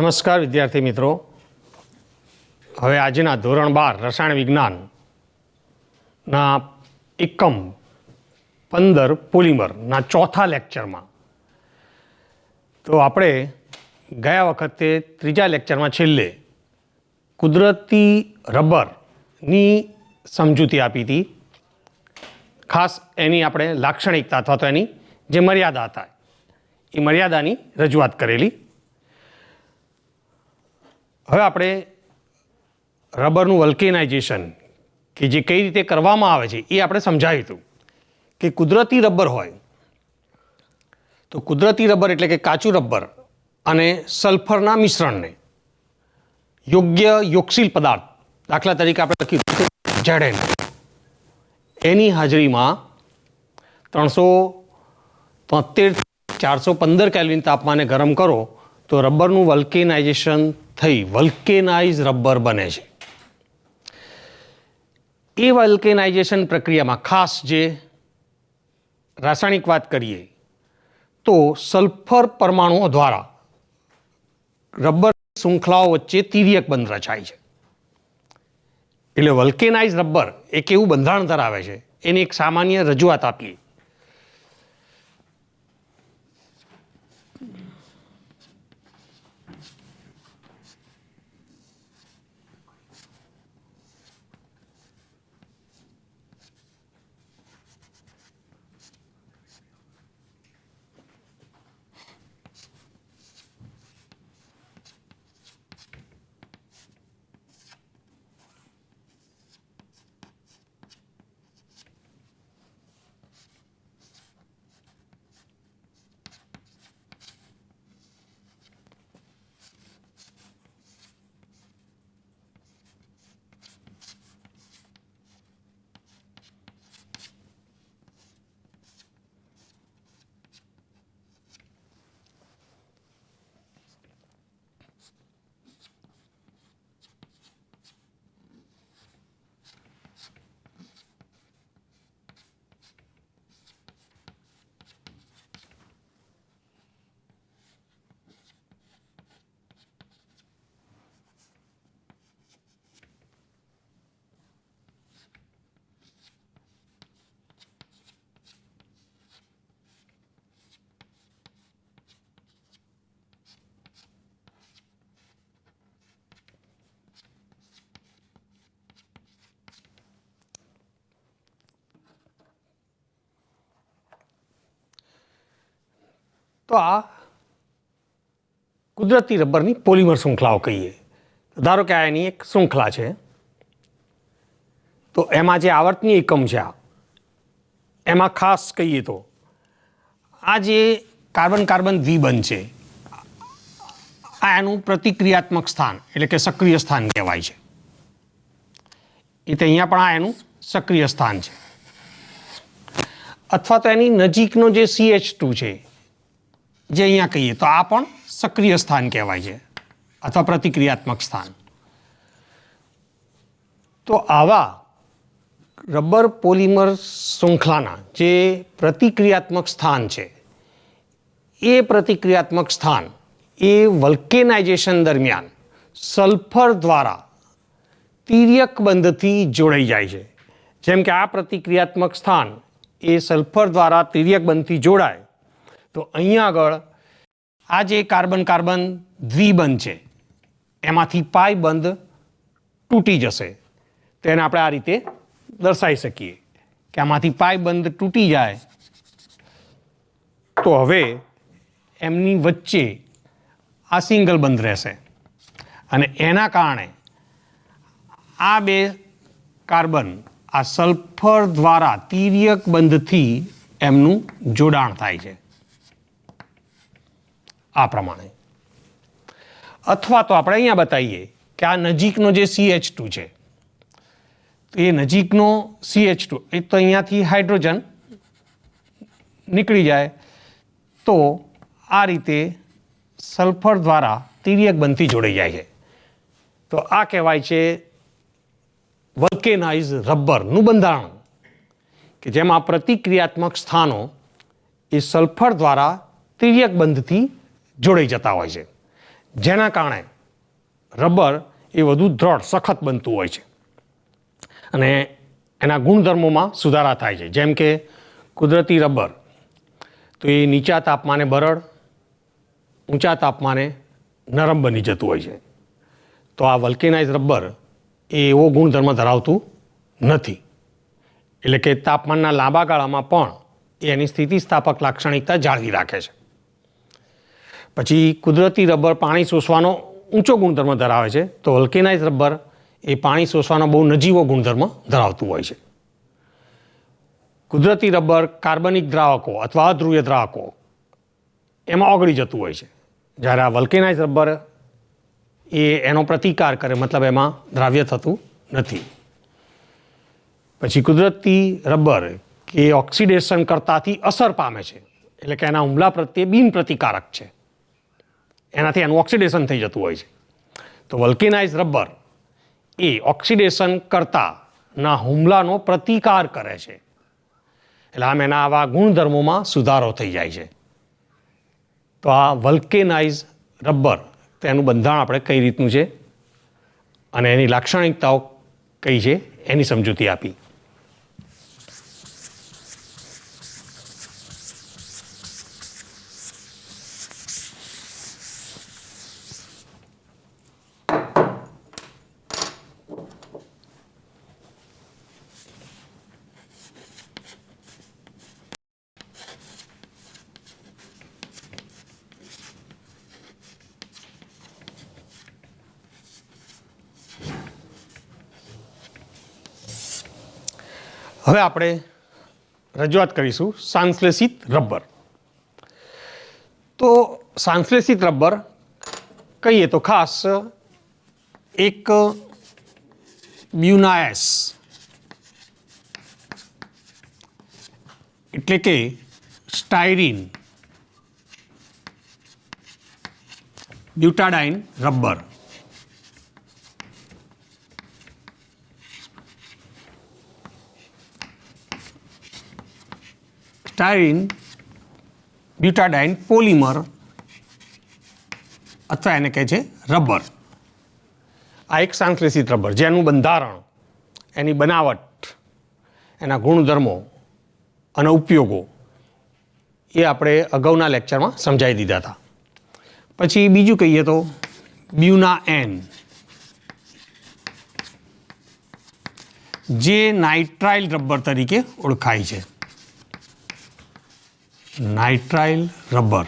નમસ્કાર વિદ્યાર્થી મિત્રો. હવે આજના ધોરણ 12 રસાયણ વિજ્ઞાનના એકમ 15 પોલિમરના ચોથા લેક્ચરમાં તો આપણે ગયા વખતે ત્રીજા લેક્ચરમાં છેલ્લે કુદરતી રબરની સમજૂતી આપી હતી. ખાસ એની આપણે લાક્ષણિકતા અથવા તો એની જે મર્યાદા હતા એ મર્યાદાની રજૂઆત કરેલી. હવે આપણે રબરનું વલ્કેનાઇઝેશન કે જે કઈ રીતે કરવામાં આવે છે એ આપણે સમજાવ્યું હતું કે કુદરતી રબર હોય તો કુદરતી રબર એટલે કે કાચું રબર અને સલ્ફરના મિશ્રણને યોગ્ય યોગશીલ પદાર્થ, દાખલા તરીકે આપણે લખ્યું ઝેડએન, એની હાજરીમાં 373 415 કેલ્વિન તાપમાને ગરમ કરો તો રબરનું વલ્કેનાઇઝેશન થઈ વલ્કેનાઇઝ રબર બને છે. એ વલ્કેનાઇઝેશન પ્રક્રિયામાં ખાસ જે રાસાયણિક વાત કરીએ તો સલ્ફર પરમાણુઓ દ્વારા રબર શૃંખલાઓ વચ્ચે તિર્યક બંધ રચાય છે. એટલે વલ્કેનાઇઝ રબર એક એવું બંધારણ ધરાવે છે, એની એક સામાન્ય રજૂઆત આપીએ. તો આ કુદરતી રબરની પોલિમર શૃંખલાઓ કહીએ. ધારો કે આ એની એક શૃંખલા છે, તો એમાં જે આવર્તની એકમ છે એમાં ખાસ કહીએ તો આ જે કાર્બન કાર્બન દ્વિબંધ છે આ એનું પ્રતિક્રિયાત્મક સ્થાન એટલે કે સક્રિય સ્થાન કહેવાય છે. એ તો અહીંયા પણ આ એનું સક્રિય સ્થાન છે. અથવા તો એની નજીકનો જે CH2 છે જે અહીંયા કહીએ તો આ પણ સક્રિય સ્થાન કહેવાય છે અથવા પ્રતિક્રિયાત્મક સ્થાન. તો આવા રબર પોલિમર શૃંખલાના જે પ્રતિક્રિયાત્મક સ્થાન છે એ પ્રતિક્રિયાત્મક સ્થાન એ વલ્કેનાઇઝેશન દરમિયાન સલ્ફર દ્વારા તિર્યક બંધથી જોડાઈ જાય છે. જેમ કે આ પ્રતિક્રિયાત્મક સ્થાન એ સલ્ફર દ્વારા તિર્યક બંધથી જોડાય તો અહીંયા આગળ આ જે કાર્બન કાર્બન દ્વિબંધ છે એમાંથી પાઈ બંધ તૂટી જશે. તો એને આપણે આ રીતે દર્શાવી શકીએ કે આમાંથી પાઈ બંધ તૂટી જાય તો હવે એમની વચ્ચે આ સિંગલ બંધ રહેશે અને એના કારણે આ બે કાર્બન આ સલ્ફર દ્વારા તિર્યક બંધથી એમનું જોડાણ થાય છે આ પ્રમાણે. અથવા તો આપણે અહીંયા બતાવીએ કે આ નજીકનો જે CH2 છે તો એ નજીકનો CH2 એ તો અહીંયાથી હાઇડ્રોજન નીકળી જાય તો આ રીતે સલ્ફર દ્વારા તિર્યક બંધથી જોડાઈ જાય છે. તો આ કહેવાય છે વલ્કેનાઇઝ રબરનું બંધારણ કે જેમાં પ્રતિક્રિયાત્મક સ્થાનો એ સલ્ફર દ્વારા તિર્યક બંધથી જોડાઈ જતા હોય છે. જેના કારણે રબર એ વધુ દ્રઢ સખત બનતું હોય છે અને એના ગુણધર્મોમાં સુધારા થાય છે. જેમ કે કુદરતી રબર તો એ નીચા તાપમાને બરડ, ઊંચા તાપમાને નરમ બની જતું હોય છે. તો આ વલ્કેનાઇઝ રબર એ એવો ગુણધર્મ ધરાવતું નથી. એટલે કે તાપમાનના લાંબા ગાળામાં પણ એ એની સ્થિતિસ્થાપક લાક્ષણિકતા જાળવી રાખે છે. પછી કુદરતી રબર પાણી શોષવાનો ઊંચો ગુણધર્મ ધરાવે છે, તો વલ્કેનાઇઝ રબર એ પાણી શોષવાનો બહુ નજીવો ગુણધર્મ ધરાવતું હોય છે. કુદરતી રબર કાર્બનિક દ્રાવકો અથવા અધ્રુવીય દ્રાવકો એમાં ઓગળી જતું હોય છે, જ્યારે આ વલ્કેનાઇઝ રબર એ એનો પ્રતિકાર કરે, મતલબ એમાં દ્રાવ્ય થતું નથી. પછી કુદરતી રબર કે ઓક્સિડેશન કરતાથી અસર પામે છે, એટલે કે એના હુમલા પ્રત્યે બિન પ્રતિકારક છે, એનાથી એનું ઓક્સિડેશન થઈ જતું હોય છે. તો વલ્કેનાઇઝ રબર એ ઓક્સિડેશન કરતાના હુમલાનો પ્રતિકાર કરે છે, એટલે આમ એના આવા ગુણધર્મોમાં સુધારો થઈ જાય છે. તો આ વલ્કેનાઇઝ રબર તેનું બંધારણ આપણે કઈ રીતનું છે અને એની લાક્ષણિકતાઓ કઈ છે એની સમજૂતી આપી. હવે આપણે રજૂઆત કરીશું સંશ્લેષિત રબર. તો સંશ્લેષિત રબર કહીએ તો ખાસ એક બ્યુનાએસ એટલે કે styrene butadiene rubber styrene butadiene polymer અથવા એને કહે છે રબર. આ એક સંશ્લેષિત રબર જેનું બંધારણ, એની બનાવટ, એના ગુણધર્મો અને ઉપયોગો એ આપણે અગાઉના લેક્ચરમાં સમજાવી દીધા હતા. પછી બીજું કહીએ તો બ્યુનાએન, જે નાઇટ્રાઇલ રબર તરીકે ઓળખાય છે. Nitrile rubber.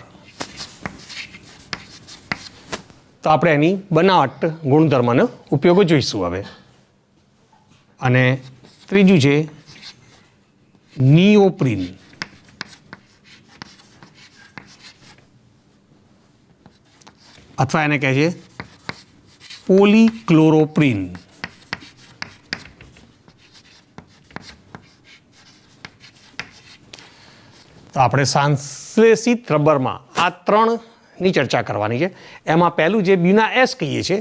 તો આપણે એની બનાવટ, ગુણધર્મનો ઉપયોગો જોઈશું હવે. અને ત્રીજું છે નિયોપ્રીન. અથવા એને કહે છે પોલીક્લોરોપ્રીન. તો આપણે સંશ્લેષિત રબરમાં આ ત્રણની ચર્ચા કરવાની છે. એમાં પહેલું જે બ્યુનાએસ કહીએ છીએ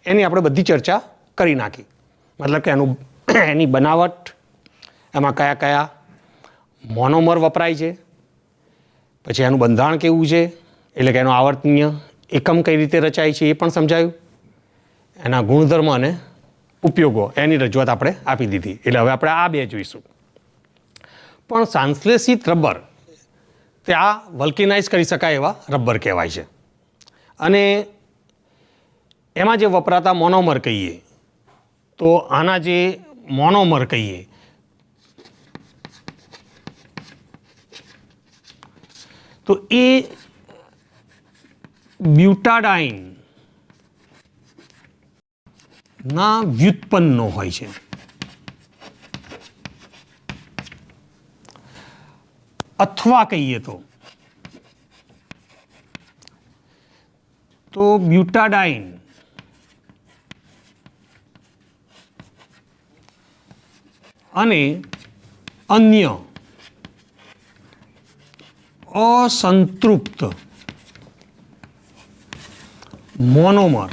એની આપણે બધી ચર્ચા કરી નાખી. મતલબ કે એની બનાવટ, એમાં કયા કયા મોનોમર વપરાય છે, પછી એનું બંધારણ કેવું છે, એટલે કે એનો આવર્તનીય એકમ કઈ રીતે રચાય છે એ પણ સમજાયું. એના ગુણધર્મ અને ઉપયોગો એની રજૂઆત આપણે આપી દીધી. એટલે હવે આપણે આ બે જોઈશું. પણ સંશ્લેષિત રબર ત્યાં વલ્કેનાઇઝ કરી શકાય એવા રબર કહેવાય છે. અને એમાં જે વપરાતા મોનોમર કહીએ તો આના જે મોનોમર કહીએ તો એ બ્યુટાડાઇન ના વ્યુત્પન્નો હોય છે. અથવા કહીએ તો બ્યુટાડાઇન અને અન્ય અસંતૃપ્ત મોનોમર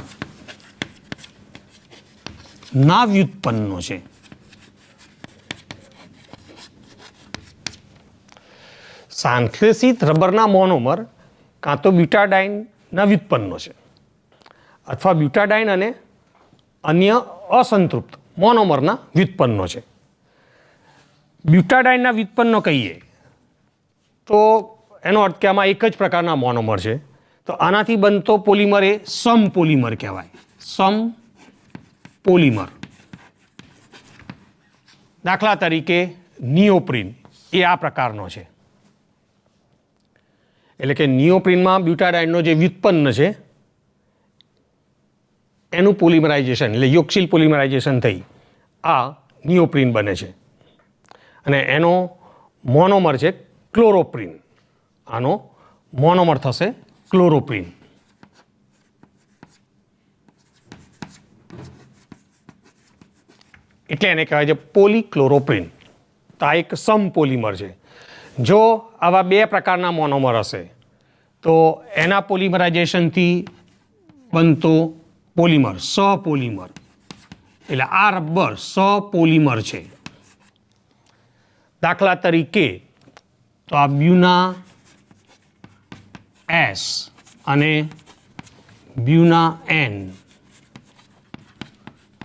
ના વ્યુત્પન્નો છે. સંશ્લેષિત રબરના મોનોમર કાં તો બ્યુટાડાઇનના વ્યુત્પન્નો છે અથવા બ્યુટાડાઇન અને અન્ય અસંતૃપ્ત મોનોમરના વ્યુત્પન્નો છે. બ્યુટાડાઇનના વ્યુત્પન્નો કહીએ તો એનો અર્થ કે આમાં એક જ પ્રકારના મોનોમર છે. તો આનાથી બનતો પોલિમર એ સમપોલિમર કહેવાય. સમપોલિમર. દાખલા તરીકે નિયોપ્રિન એ આ પ્રકારનો છે. એટલે કે નિયોપ્રિનમાં બ્યુટાડાઇનનો જે વ્યુત્પન્ન છે એનું પોલિમરાઇઝેશન એટલે યોક્સિલ પોલિમરાઇઝેશન થઈ આ નિયોપ્રિન બને છે. અને એનો મોનોમર છે ક્લોરોપ્રિન. આનો મોનોમર થશે ક્લોરોપ્રિન. એટલે એને કહેવાય છે પોલીક્લોરોપ્રિન. તો આ એક સમપોલિમર છે. જો આવા બે પ્રકારના મોનોમર હશે તો એના પોલિમરાઇઝેશનથી બનતો પોલિમર સપોલિમર. એટલે આ રબર સપોલિમર છે. દાખલા તરીકે તો આ બ્યુના એસ અને બ્યુના એન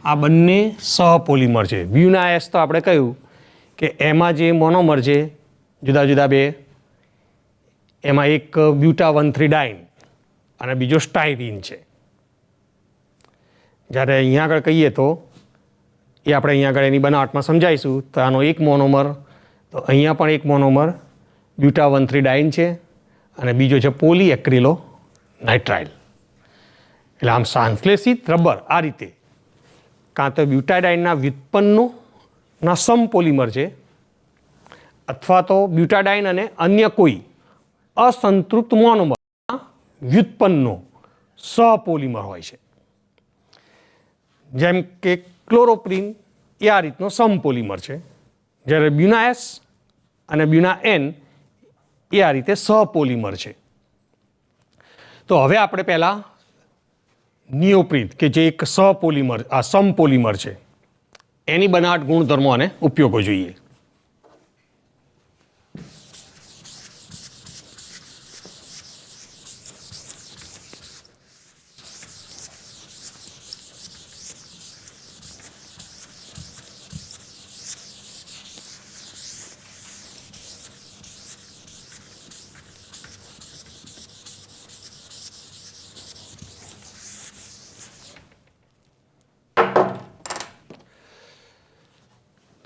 આ બંને સહપોલિમર છે. બ્યુના એસ તો આપણે કહ્યું કે એમાં જે મોનોમર છે જુદા જુદા બે, એમાં એક બ્યુટા 1,3-ડાઇન અને બીજો સ્ટાયરીન છે. જ્યારે અહીંયા આગળ કહીએ તો એ આપણે અહીંયા આગળ એની બનાવટમાં સમજાવીશું. તો આનો એક મોનોમર, તો અહીંયા પણ એક મોનોમર બ્યુટા 1,3-ડાઇન છે અને બીજો છે પોલીએક્રિલો નાઇટ્રાઇલ. એટલે આમ સંશ્લેષિત રબર આ રીતે કાં તો બ્યુટાડાઇનના વ્યુત્પન્નોના સમપોલિમર છે અથવા તો બ્યુટાડાઇન અને અન્ય કોઈ અસંતૃપ્ત મોનોમરના વ્યુત્પન્નો સહપોલિમર હોય છે. જેમ કે ક્લોરોપ્રિન એ આ રીતનો સમપોલિમર છે, જ્યારે બ્યુના એસ અને બ્યુના એન એ આ રીતે સહપોલિમર છે. તો હવે આપણે પહેલાં નિયોપ્રિન કે જે એક સહપોલિમર આ સમપોલિમર છે એની બનાવટ ગુણધર્મો અને ઉપયોગો જોઈએ.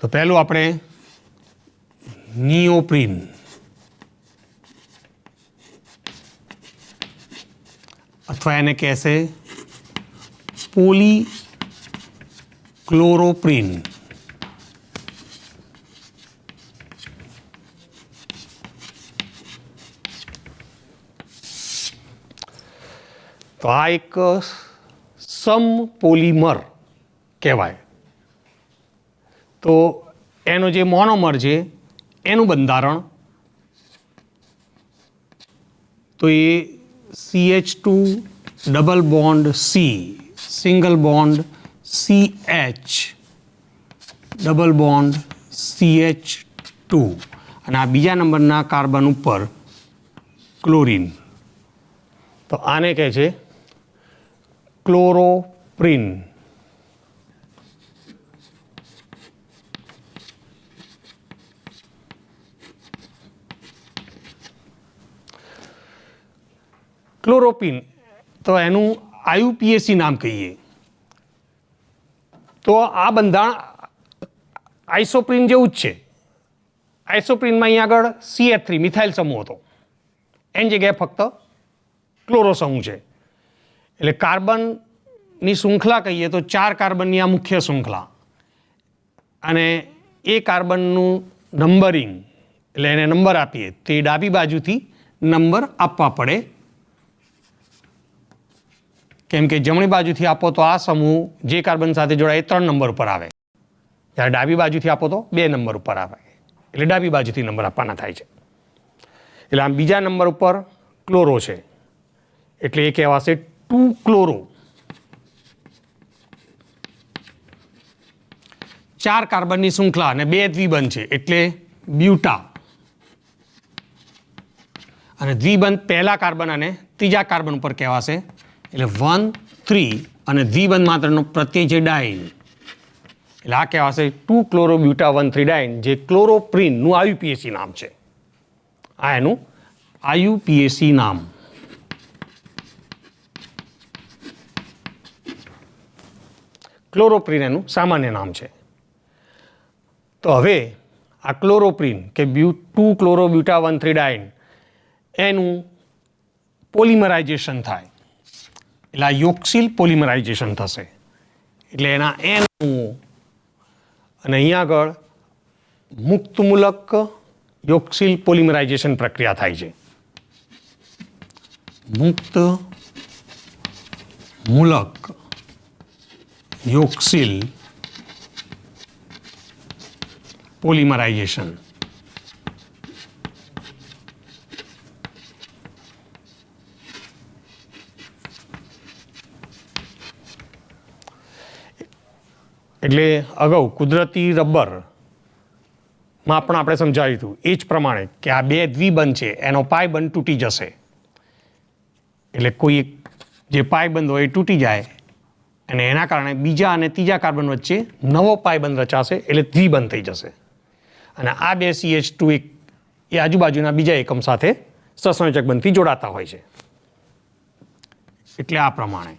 તો પહેલું આપણે નિયોપ્રિન અથવા એને કહેશે પોલીક્લોરોપ્રિન. તો આ એક સમપોલિમર કહેવાય. તો એનો જે મોનોમર છે એનું બંધારણ તો એ CH2 double bond C single bond CH double bond CH2 અને આ બીજા નંબરના કાર્બન ઉપર ક્લોરીન. તો આને કહે છે ક્લોરોપ્રિન. ક્લોરોપિન તો એનું IUPAC નામ કહીએ તો આ બંધારણ આઇસોપ્રિન જેવું જ છે. આઇસોપ્રિનમાં અહીંયા આગળ CH3 મિથાઇલ સમૂહ હતો, એની જગ્યાએ ફક્ત ક્લોરો સમૂહ છે. એટલે કાર્બનની શૃંખલા કહીએ તો 4 કાર્બનની આ મુખ્ય શૃંખલા અને એ કાર્બનનું નંબરિંગ એટલે એને નંબર આપીએ તો એ ડાબી બાજુથી નંબર આપવા પડે, કેમ કે જમણી બાજુથી આપો તો આ સમૂહ જે કાર્બન સાથે જોડાય 3 નંબર ઉપર આવે, જ્યારે ડાબી બાજુથી આપો તો 2 નંબર ઉપર આવે. એટલે ડાબી બાજુથી નંબર આપવાના થાય છે. એટલે આમ બીજા નંબર ઉપર ક્લોરો છે એટલે એ કહેવાશે 2 ક્લોરો. 4 કાર્બનની શૃંખલા અને 2 દ્વિબંધ છે એટલે બ્યુટા. અને દ્વિબંધ પહેલા કાર્બન અને ત્રીજા કાર્બન ઉપર કહેવાશે એટલે 1, 3 અને દ્વિબંધ માત્રનો પ્રત્યય છે ડાઇન, એટલે આ કહેવાશે 2 ક્લોરોબ્યુટા 1,3 ડાઇન, જે ક્લોરોપ્રિનનું આયુપીએસી નામ છે. આ એનું આયુપીએસી નામ. ક્લોરોપ્રિન એનું સામાન્ય નામ છે. તો હવે આ ક્લોરોપ્રિન કે 2 ક્લોરોબ્યુટા 1,3 ડાઇન એનું પોલિમરાઇઝેશન થાય, એટલે આ યોક્સિલ પોલિમરાઇઝેશન થશે, એટલે એના એન અને અહીંયા આગળ મુક્તમૂલક યોક્સિલ પોલિમરાઇઝેશન પ્રક્રિયા થાય છે. મુક્ત મૂલક યોક્સિલ પોલિમરાઇઝેશન. એટલે અગાઉ કુદરતી રબરમાં પણ આપણે સમજાવ્યું હતું એ જ પ્રમાણે કે આ બે દ્વિબંધ છે એનો પાય બંધ તૂટી જશે, એટલે કોઈ જે પાય બંધ હોય એ તૂટી જાય અને એના કારણે બીજા અને ત્રીજા કાર્બન વચ્ચે નવો પાય બંધ રચાશે, એટલે દ્વિબંધ થઈ જશે. અને આ બે CH2 એ આજુબાજુના બીજા એકમ સાથે સહસંયોજક બંધથી જોડાતા હોય છે. એટલે આ પ્રમાણે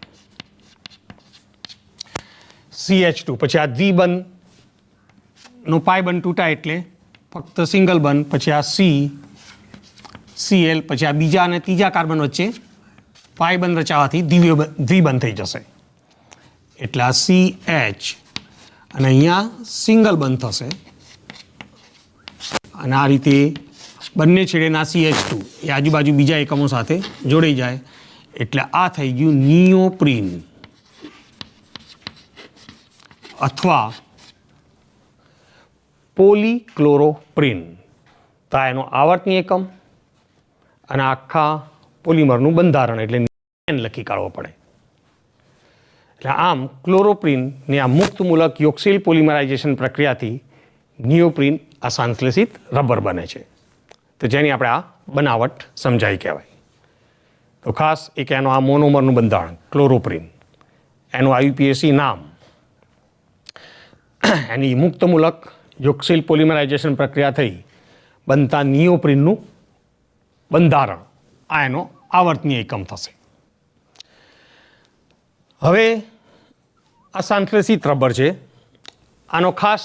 CH2 પછી આ દ્વિબંધનો પાય બંધ તૂટાય એટલે ફક્ત સિંગલ બંધ, પછી આ CL, પછી આ બીજા અને ત્રીજા કાર્બન વચ્ચે પાય બંધ રચાવાથી દ્વિબંધ થઈ જશે, એટલે આ CH અને અહીંયા સિંગલ બંધ થશે અને આ રીતે બંને છેડેના CH2 એ આજુબાજુ બીજા એકમો સાથે જોડાઈ જાય, એટલે આ થઈ ગયું નિયોપ્રીન અથવા પોલીક્લોરોપ્રીન. તો આ એનો આવર્તની એકમ અને આખા પોલિમરનું બંધારણ એટલે લખી કાઢવો પડે. એટલે આમ ક્લોરોપ્રીનની આ મુક્તમૂલક યોક્સિલ પોલિમરાઇઝેશન પ્રક્રિયાથી નિયોપ્રીન આ સંશ્લેષિત રબર બને છે. તો જેની આપણે આ બનાવટ સમજાઈ કહેવાય. તો ખાસ એક એનો આ મોનોમરનું બંધારણ ક્લોરોપ્રીન, એનું આયુપીએસી નામ, એની મુક્તમૂલક યોક્સિલ પોલિમરાઇઝેશન પ્રક્રિયા થઈ બનતા નિયોપ્રીનનું બંધારણ, આ એનો આવર્તનીય એકમ થશે. હવે આ સંશ્લેષિત રબર છે, આનો ખાસ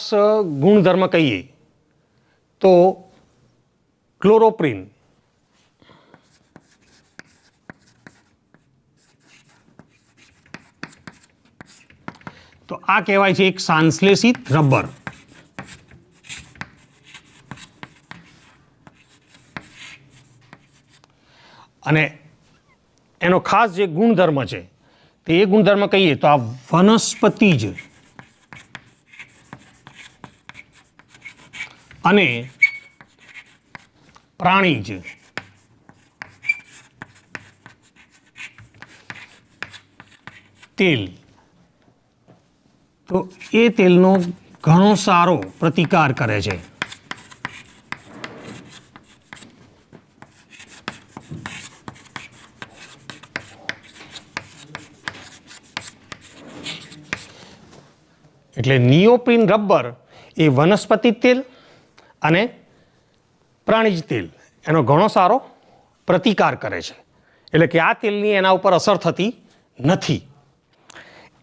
ગુણધર્મ કહીએ તો ક્લોરોપ્રીન તો આ કહેવાય છે એક સંશ્લેષિત રબર. અને એનો ખાસ જે ગુણધર્મ છે તે એ ગુણધર્મ કહીએ તો આ વનસ્પતિજ અને પ્રાણીજ તેલ, તો એ તેલનો ઘણો સારો પ્રતિકાર કરે છે. એટલે નિયોપ્રીન રબર એ વનસ્પતિ તેલ અને પ્રાણીજ તેલ એનો ઘણો સારો પ્રતિકાર કરે છે, એટલે કે આ તેલની એના ઉપર અસર થતી નથી.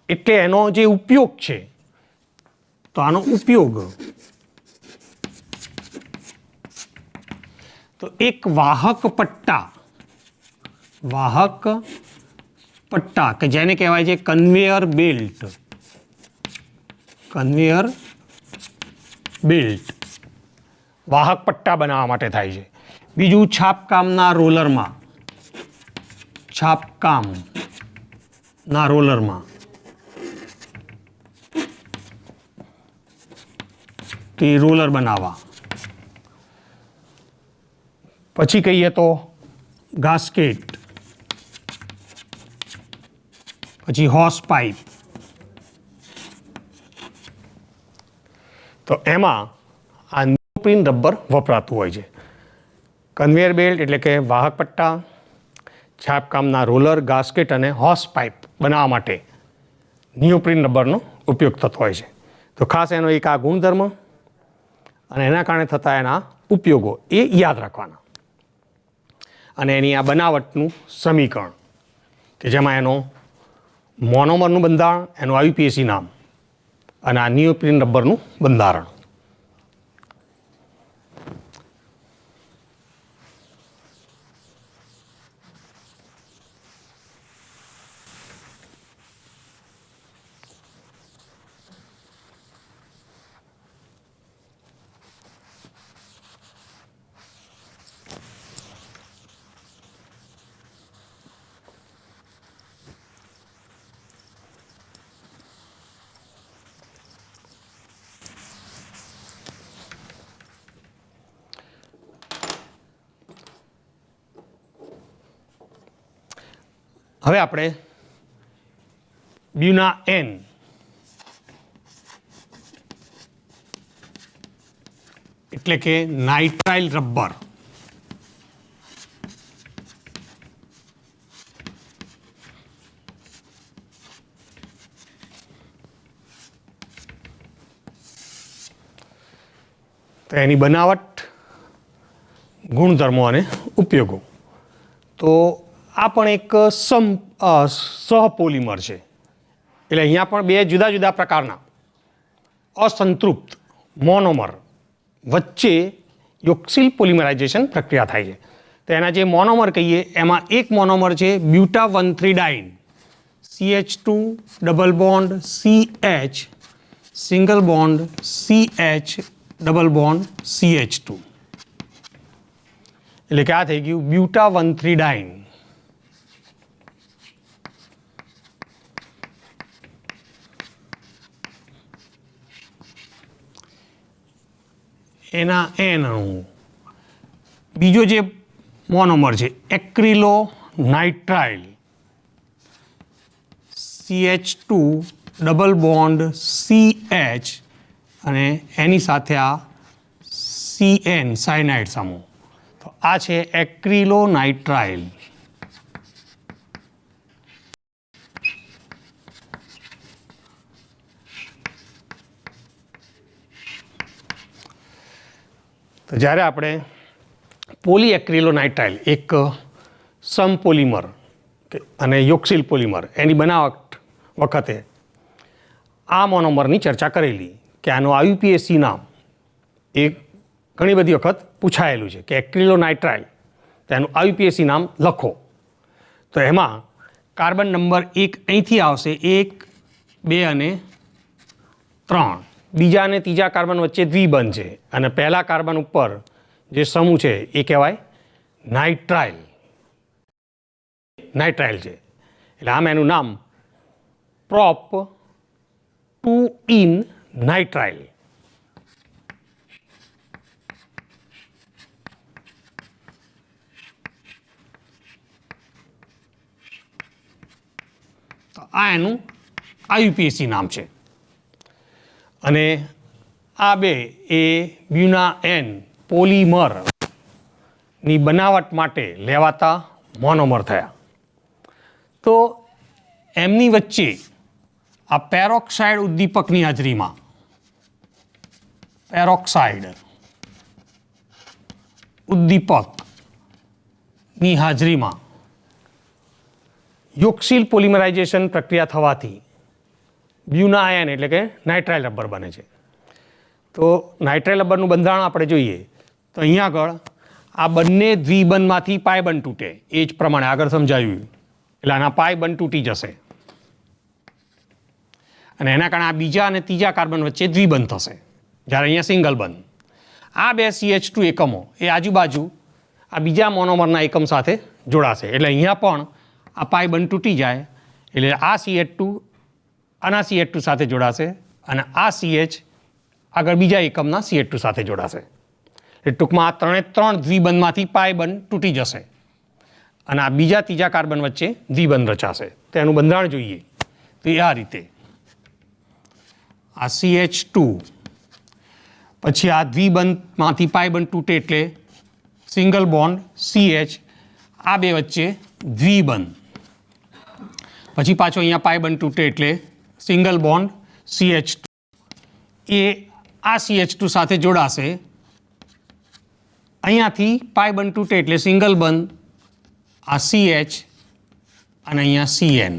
એટલે એનો જે ઉપયોગ છે તો આનો ઉપયોગ તો એક વાહક પટ્ટા કે જેને કહેવાય છે કન્વેયર બેલ્ટ, વાહક પટ્ટા બનાવવા માટે થાય છે. બીજું છાપકામના રોલરમાં તે રોલર બનાવવા. પછી કહીએ તો ગાસ્કેટ, પછી હોસ પાઇપ. તો એમાં આ નિયોપ્રીન રબર વપરાતું હોય છે. કન્વેયર બેલ્ટ એટલે કે વાહક પટ્ટા, છાપકામના રોલર, ગાસ્કેટ અને હોસ પાઇપ બનાવવા માટે નિયોપ્રિન રબરનો ઉપયોગ થતો હોય છે. તો ખાસ એનો એક આ ગુણધર્મ અને એના કારણે થતા એના ઉપયોગો એ યાદ રાખવાના. અને એની આ બનાવટનું સમીકરણ કે જેમાં એનો મોનોમરનું બંધારણ, એનું IUPAC નામ અને આ નિયોપ્રિન રબરનું બંધારણ. હવે આપણે બ્યુના એન એટલે કે નાઇટ્રાઇલ રબર તો એની બનાવટ, ગુણધર્મો અને ઉપયોગો. તો આ પણ એક સહપોલિમર છે. એટલે અહીંયા પણ બે જુદા જુદા પ્રકારના અસંતૃપ્ત મોનોમર વચ્ચે યોક્સિલ પોલિમરાઇઝેશન પ્રક્રિયા થાય છે. તો એના જે મોનોમર કહીએ એમાં એક મોનોમર છે બ્યુટા 1,3 ડાઇન CH2 double bond CH single bond CH double bond CH2. એટલે કે આ થઈ ગયું બ્યુટા 1,3 ડાઇન. એના એન અણુ. બીજો જે મોનોમર છે acrylonitrile CH2 double bond CH અને એની સાથે આ CN સાયનાઇડ સમૂહ. તો આ છે એક્રિલો નાઇટ્રાઇલ. તો જ્યારે આપણે પોલીએક્રિલોનાઇટ્રાઇલ એક સમપોલિમર અને યોક્સિલ પોલિમર એની બનાવટ વખતે આ મોનોમરની ચર્ચા કરેલી કે આનું IUPAC નામ એ ઘણી બધી વખત પૂછાયેલું છે કે એક્રિલોનાઇટ્રાઇલ તેનું IUPAC નામ લખો. તો એમાં કાર્બન નંબર 1 અહીંથી આવશે 1, 2 અને 3. બીજા અને ત્રીજા કાર્બન વચ્ચે દ્વિબંધ છે અને પહેલા કાર્બન ઉપર જે સમૂહ છે એ કહેવાય નાઇટ્રાઇલ છે. એટલે આમ એનું નામ પ્રોપ 2 ઇન નાઇટ્રાઇલ. તો આ એનું IUPAC નામ છે. અને આ બે એ બ્યુના એન પોલિમરની બનાવટ માટે લેવાતા મોનોમર થયા. તો એમની વચ્ચે આ પેરોક્સાઇડ ઉદ્દીપકની હાજરીમાં પેરોક્સાઇડ ઉદ્દીપકની હાજરીમાં યોક્સિલ પોલિમરાઇઝેશન પ્રક્રિયા થવાથી બ્યુના આયન એટલે કે નાઇટ્રાઇલ રબર બને છે. તો નાઇટ્રાઇલ રબરનું બંધારણ આપણે જોઈએ તો અહીંયા આગળ આ બંને દ્વિબંધમાંથી પાય બંધ તૂટે એ જ પ્રમાણે આગળ સમજાવ્યું. એટલે આના પાય બંધ તૂટી જશે અને એના કારણે આ બીજા અને ત્રીજા કાર્બન વચ્ચે દ્વિબંધ થશે જ્યારે અહીંયા સિંગલ બંધ. આ બે CH2 એકમો એ આજુબાજુ આ બીજા મોનોમરના એકમ સાથે જોડાશે. એટલે અહીંયા પણ આ પાય બંધ તૂટી જાય એટલે આ CH2 આના CH2 સાથે જોડાશે અને આ CH આગળ બીજા એકમના CH2 સાથે જોડાશે. એટલે ટૂંકમાં આ ત્રણ દ્વિબંધમાંથી પાય બંધ તૂટી જશે અને આ બીજા ત્રીજા કાર્બન વચ્ચે દ્વિબંધ રચાશે. તો એનું બંધારણ જોઈએ તો આ રીતે આ CH2 પછી આ દ્વિબંધમાંથી પાય બંધ તૂટે એટલે સિંગલ બોન્ડ CH આ બે વચ્ચે દ્વિબંધ પછી પાછો અહીંયા પાઈ બન તૂટે એટલે સિંગલ બોન્ડ CH2 એ આ CH2 સાથે જોડાશે. અહીંયાથી પાઈ બન તૂટે એટલે સિંગલ બંધ આ CH અને અહીંયા CN.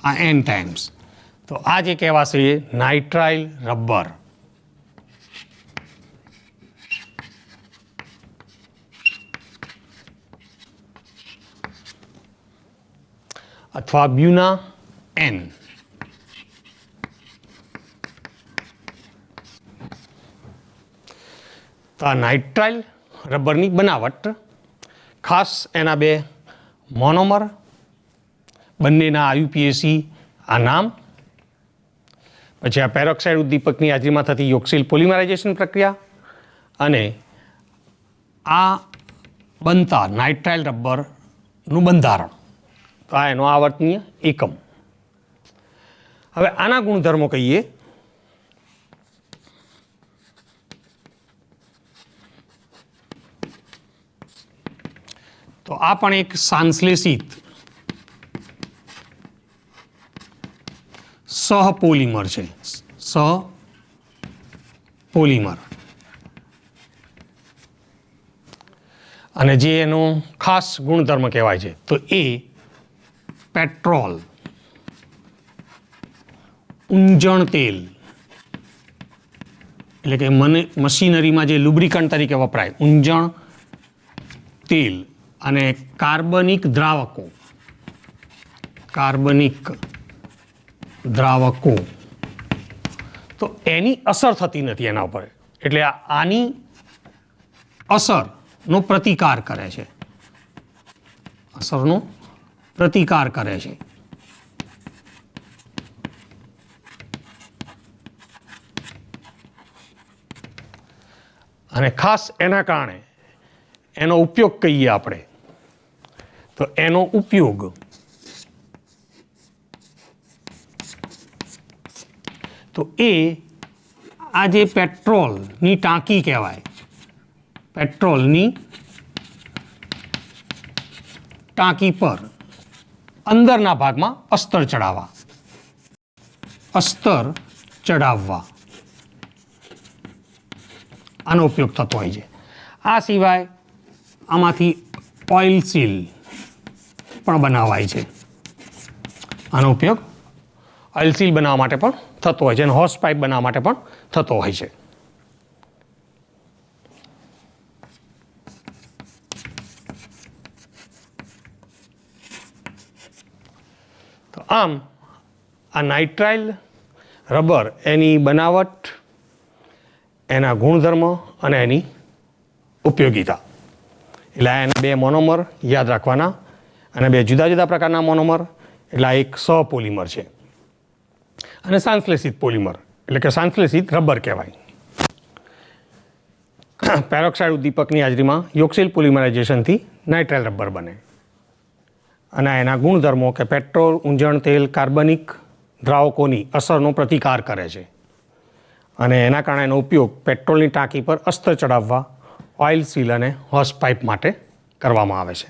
આ N ટાઈમ્સ. તો આ જે કહેવાશે નાઇટ્રાઇલ રબર. અથવા બ્યુના N. તો આ નાઇટ્રાઇલ રબરની બનાવટ ખાસ એના બે મોનોમર, બંનેના IUPAC આ નામ, પછી આ પેરોક્સાઇડ ઉદ્દીપકની હાજરીમાં થતી યોક્સિલ પોલિમરાઇઝેશન પ્રક્રિયા અને આ બનતા નાઇટ્રાઇલ રબરનું બંધારણ. તો આ એનો આવર્તનીય એકમ. હવે આના ગુણધર્મો કહીએ તો આ પણ એક સંશ્લેષિત સહપોલિમર છે. સહપોલિમર. અને જે એનો ખાસ ગુણધર્મ કહેવાય છે તો એ પેટ્રોલ, ઊંજણ તેલ એટલે કે મશીનરીમાં જે લુબ્રિકન્ટ તરીકે વપરાય ઊંજણ તેલ અને કાર્બનિક દ્રાવકો તો એની અસર થતી નથી એના ઉપર. એટલે આની અસરનો પ્રતિકાર કરે છે. અસરનો પ્રતિકાર કરે છે. અને ખાસ એના કારણે એનો ઉપયોગ કહીએ આપણે તો એનો ઉપયોગ તો એ આ જે પેટ્રોલની ટાંકી કહેવાય, પેટ્રોલની ટાંકી પર અંદરના ભાગમાં અસ્તર ચડાવવા આનો ઉપયોગ થતો હોય છે. આ સિવાય આમાંથી ઓઇલ સીલ પણ બનાવાય છે. આનો ઉપયોગ ઓઇલ સીલ બનાવવા માટે પણ થતો હોય છે અને હોસ પાઇપ બનાવવા માટે પણ થતો હોય છે. તો આમ આ નાઇટ્રાઇલ રબર એની બનાવટ, એના ગુણધર્મ અને એની ઉપયોગિતા. એટલે એના બે મોનોમર યાદ રાખવાના અને બે જુદા જુદા પ્રકારના મોનોમર. એટલે આ એક સહપોલિમર છે અને સંશ્લેષિત પોલિમર એટલે કે સંશ્લેષિત રબર કહેવાય. પેરોક્સાઇડ ઉદ્દીપકની હાજરીમાં યોક્સિલ પોલિમરાઇઝેશનથી નાઇટ્રાઇલ રબર બને. અને એના ગુણધર્મો કે પેટ્રોલ, ઊંજણ તેલ, કાર્બનિક દ્રાવકોની અસરનો પ્રતિકાર કરે છે અને એના કારણે એનો ઉપયોગ પેટ્રોલની ટાંકી પર અસ્તર ચડાવવા, ઓઇલ સીલ અને હોસ પાઇપ માટે કરવામાં આવે છે.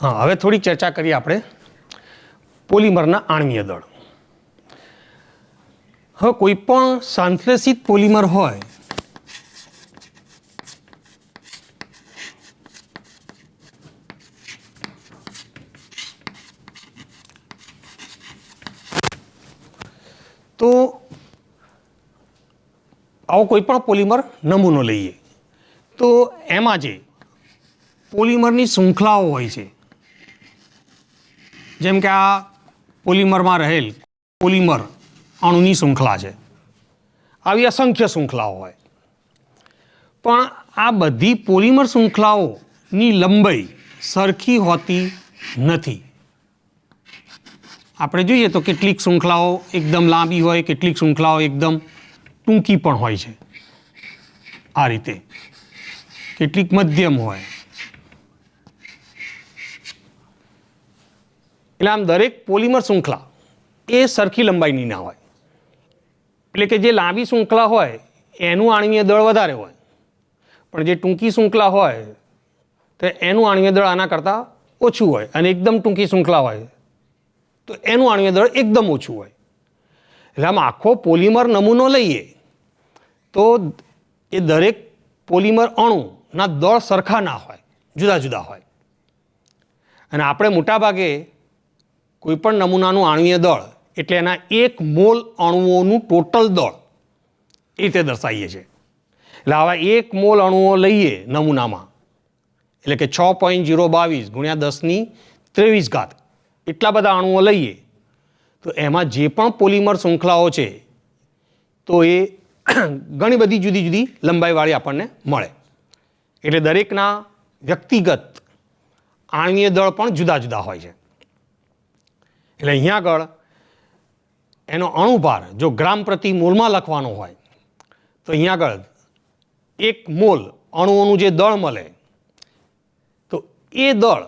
હા, હવે થોડી ચર્ચા કરીએ આપણે પોલિમરના આણ્વીય દળ. હવે કોઈ પણ સંશ્લેષિત પોલિમર હોય તો આવો કોઈ પણ પોલિમર નમૂનો લઈએ તો એમાં જે પોલિમરની શૃંખલાઓ હોય છે, જેમ કે આ પોલિમરમાં રહેલ પોલિમર અણુની શૃંખલા છે, આવી અસંખ્ય શૃંખલાઓ હોય, પણ આ બધી પોલિમર શૃંખલાઓની લંબાઈ સરખી હોતી નથી. આપણે જોઈએ તો કેટલીક શૃંખલાઓ એકદમ લાંબી હોય, કેટલીક શૃંખલાઓ એકદમ ટૂંકી પણ હોય છે, આ રીતે કેટલીક મધ્યમ હોય. એટલે આમ દરેક પોલિમર શૃંખલા એ સરખી લંબાઈની ના હોય. એટલે કે જે લાંબી શૃંખલા હોય એનું આણ્વીય દળ વધારે હોય, પણ જે ટૂંકી શૃંખલા હોય તો એનું આણ્વીય દળ આના કરતાં ઓછું હોય, અને એકદમ ટૂંકી શૃંખલા હોય તો એનું આણ્વીય દળ એકદમ ઓછું હોય. એટલે આમ આખો પોલિમર નમૂનો લઈએ તો એ દરેક પોલિમર અણુના દળ સરખા ના હોય, જુદા જુદા હોય. અને આપણે મોટાભાગે કોઈ પણ નમૂનાનું આણ્વીય દળ એટલે એના 1 મોલ અણુઓનું ટોટલ દળ એ રીતે દર્શાવીએ છીએ. એટલે આવા 1 મોલ અણુઓ લઈએ નમૂનામાં, એટલે કે 6.022 ગુણ્યા 1023 એટલા બધા અણુઓ લઈએ તો એમાં જે પણ પોલિમર શૃંખલાઓ છે તો એ ઘણી બધી જુદી જુદી લંબાઈવાળી આપણને મળે. એટલે દરેકના વ્યક્તિગત આણ્વીય દળ પણ જુદા જુદા હોય છે. એટલે અહીંયા આગળ એનો અણુભાર જો ગ્રામ પ્રતિ મોલમાં લખવાનો હોય તો અહીંયા આગળ 1 મોલ અણુઓનું જે દળ મળે તો એ દળ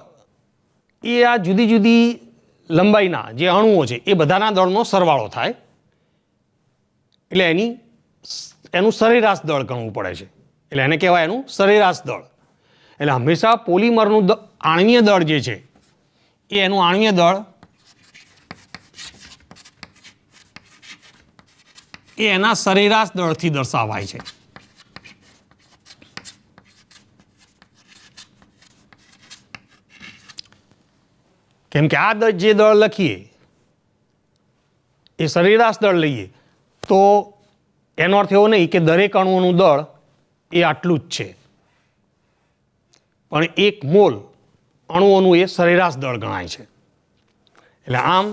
એ આ જુદી જુદી લંબાઈના જે અણુઓ છે એ બધાના દળનો સરવાળો થાય, એટલે એનું સરેરાશ દળ ગણવું પડે છે. એટલે એને કહેવાય એનું સરેરાશ દળ. એટલે હંમેશા પોલિમરનું આણ્વીય દળ જે છે એ એનું આણ્વીય દળ એ એના સરેરાશ દળથી દર્શાવાય છે. કેમ કે આ જે દળ લખીએ એ સરેરાશ દળ લઈએ તો એનો અર્થ એવો નહીં કે દરેક અણુઓનું દળ એ આટલું જ છે, પણ 1 મોલ અણુઓનું એ સરેરાશ દળ ગણાય છે. એટલે આમ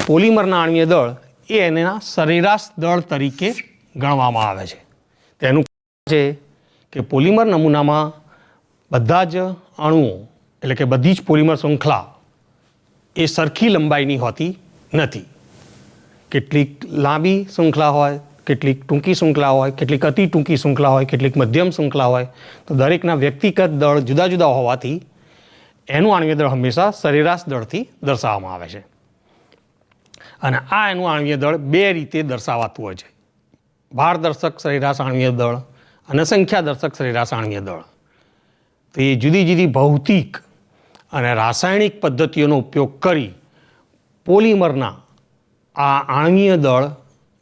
પોલિમરના આણ્વીય દળ એ એના સરેરાશ દળ તરીકે ગણવામાં આવે છે. તેનું છે કે પોલિમર નમૂનામાં બધા જ અણુઓ એટલે કે બધી જ પોલિમર શૃંખલા એ સરખી લંબાઈની હોતી નથી. કેટલીક લાંબી શૃંખલા હોય, કેટલીક ટૂંકી શૃંખલા હોય, કેટલીક અતિ ટૂંકી શૃંખલા હોય, કેટલીક મધ્યમ શૃંખલા હોય. તો દરેકના વ્યક્તિગત દળ જુદા જુદા હોવાથી એનું આણ્વીય દળ હંમેશા સરેરાશ દળથી દર્શાવવામાં આવે છે. અને આ એનું આણ્વીય દળ 2 રીતે દર્શાવાતું હોય છે: ભારદર્શક સરેરાશ આણ્વીય દળ અને સંખ્યાદર્શક સરેરાશ આણ્વીય દળ. તો એ જુદી જુદી ભૌતિક અને રાસાયણિક પદ્ધતિઓનો ઉપયોગ કરી પોલિમરના આ આણ્વીય દળ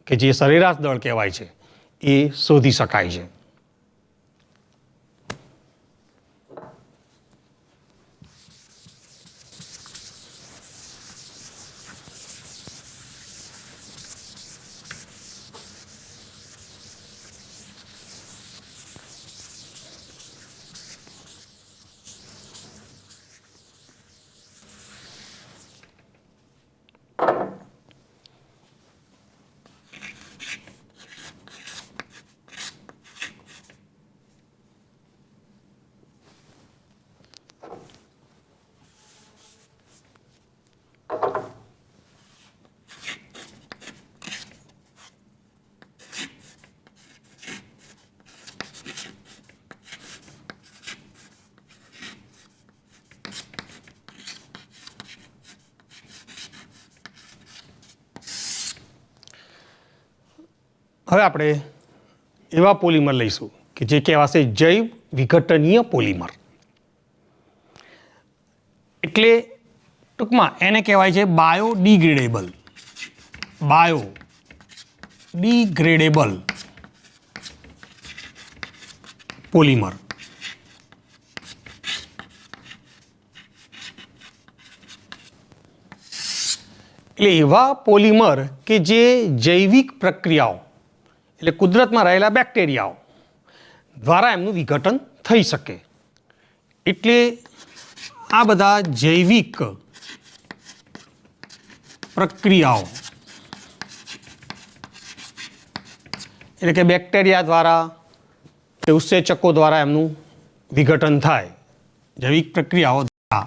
કે જે સરેરાશ દળ કહેવાય છે એ શોધી શકાય છે. હવે આપણે એવા પોલિમર લઈશું કે જે કહેવાશે જૈવ વિઘટનીય પોલિમર. એટલે ટૂંકમાં એને કહેવાય છે બાયોડિગ્રેડેબલ પોલિમર. એટલે એવા પોલિમર કે જે જૈવિક પ્રક્રિયાઓ એટલે કુદરતમાં રહેલા બેક્ટેરિયાઓ દ્વારા એમનું વિઘટન થઈ શકે. એટલે આ બધા જૈવિક પ્રક્રિયાઓ એટલે કે બેક્ટેરિયા દ્વારા કે ઉત્સેચકો દ્વારા એમનું વિઘટન થાય, જૈવિક પ્રક્રિયાઓ દ્વારા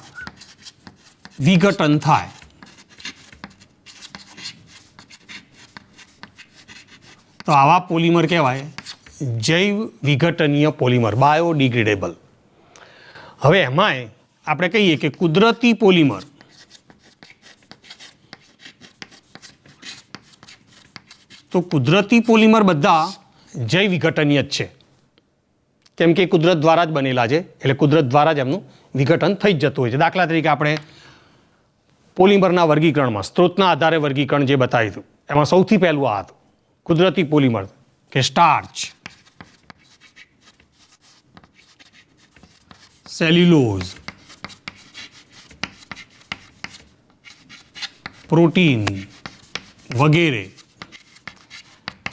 વિઘટન થાય તો આવા પોલિમર કહેવાય જૈવ વિઘટનીય પોલિમર, બાયોડિગ્રેડેબલ. હવે એમાંય આપણે કહીએ કે કુદરતી પોલિમર તો કુદરતી પોલિમર બધા જૈવ વિઘટનીય જ છે, કેમ કે કુદરત દ્વારા જ બનેલા છે, એટલે કુદરત દ્વારા જ એમનું વિઘટન થઈ જ જતું હોય છે. દાખલા તરીકે આપણે પોલિમરના વર્ગીકરણમાં સ્ત્રોતના આધારે વર્ગીકરણ જે બતાવ્યું હતું એમાં સૌથી પહેલું આ હતું કુદરતી પોલિમર કે સ્ટાર્ચ, સેલ્યુલોઝ, પ્રોટીન વગેરે,